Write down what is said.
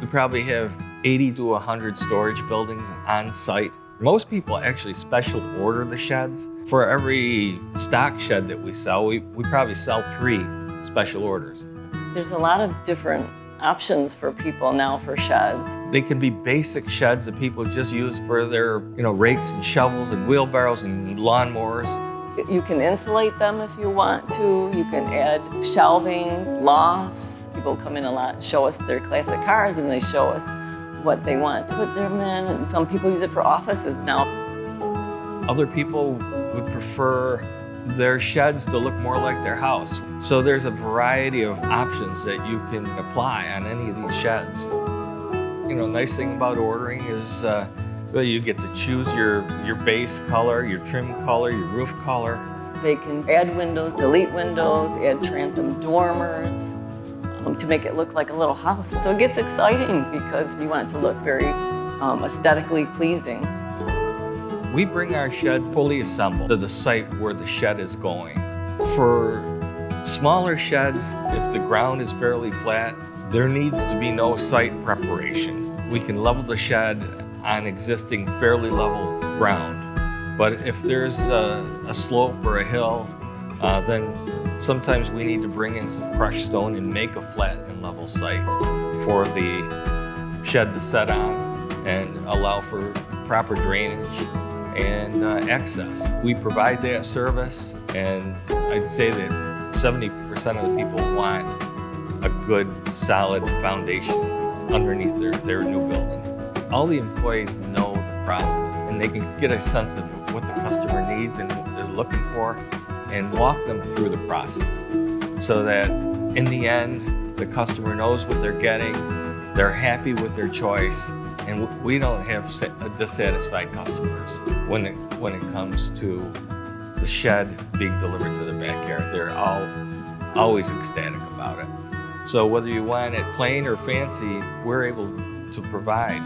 We probably have 80 to 100 storage buildings on site. Most people actually special order the sheds. For every stock shed that we sell, we probably sell 3 special orders. There's a lot of different options for people now for sheds. They can be basic sheds that people just use for their, rakes and shovels and wheelbarrows and lawnmowers. You can insulate them if you want to. You can add shelvings, lofts. People come in a lot and show us their classic cars, and they show us what they want to put them in. And some people use it for offices now. Other people would prefer their sheds to look more like their house. So there's a variety of options that you can apply on any of these sheds. Nice thing about ordering is you get to choose your base color, your trim color, your roof color. They can add windows, delete windows, add transom dormers to make it look like a little house. So it gets exciting because we want it to look very aesthetically pleasing. We bring our shed fully assembled to the site where the shed is going. For smaller sheds, if the ground is fairly flat, there needs to be no site preparation. We can level the shed on existing fairly level ground. But if there's a slope or a hill, then sometimes we need to bring in some crushed stone and make a flat and level site for the shed to set on and allow for proper drainage and access. We provide that service, and I'd say that 70% of the people want a good, solid foundation underneath their new building. All the employees know the process, and they can get a sense of what the customer needs and what they're looking for, and walk them through the process so that in the end, the customer knows what they're getting, they're happy with their choice, and we don't have dissatisfied customers when it comes to the shed being delivered to the backyard. They're always ecstatic about it. So whether you want it plain or fancy, we're able to provide